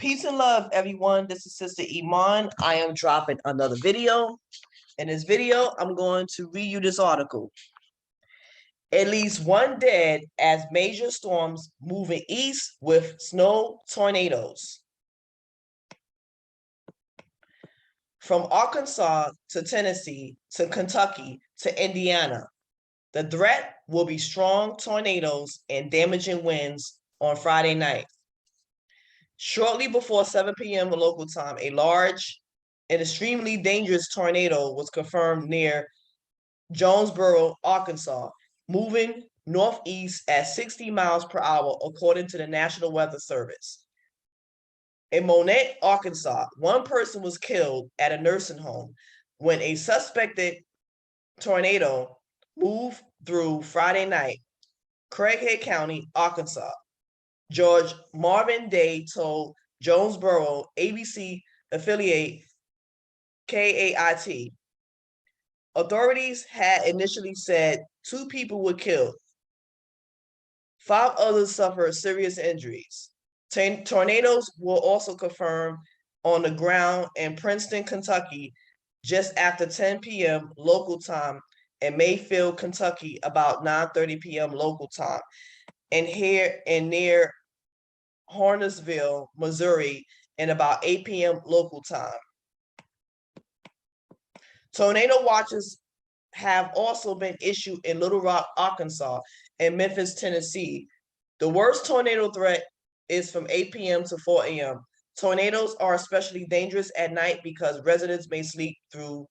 Peace and love, everyone. This is Sister Iman. I am dropping another video. In this video, I'm going to read you this article. At least one dead as major storms moving east with snow tornadoes. From Arkansas to Tennessee to Kentucky to Indiana, the threat will be strong tornadoes and damaging winds on Friday night. Shortly before 7 p.m. local time, a large and extremely dangerous tornado was confirmed near Jonesboro, Arkansas, moving northeast at 60 miles per hour, according to the National Weather Service. In Monette, Arkansas, one person was killed at a nursing home when a suspected tornado moved through Friday night, Craighead County, Arkansas. George Marvin Day told Jonesboro ABC affiliate KAIT. Authorities had initially said 2 people were killed. 5 others suffered serious injuries. Tornadoes were also confirmed on the ground in Princeton, Kentucky, just after 10 p.m. local time, and Mayfield, Kentucky, about 9:30 p.m. local time, and near Hornersville, Missouri, in about 8 p.m. local time. Tornado watches have also been issued in Little Rock, Arkansas, and Memphis, Tennessee. The worst tornado threat is from 8 p.m. to 4 a.m. Tornadoes are especially dangerous at night because residents may sleep through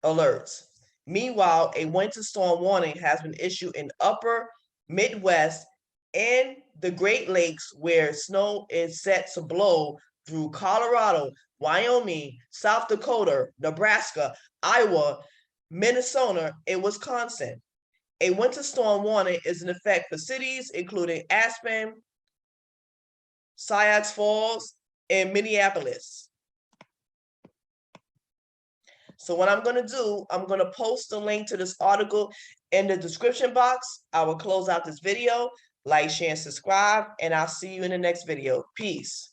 alerts. Meanwhile, a winter storm warning has been issued in upper Midwest and the Great Lakes, where snow is set to blow through Colorado, Wyoming, South Dakota, Nebraska, Iowa, Minnesota, and Wisconsin. A winter storm warning is in effect for cities including Aspen, Sioux Falls, and Minneapolis. So what I'm going to do, I'm going to post the link to this article in the description box. I will close out this video. Like, share, and subscribe, and I'll see you in the next video. Peace.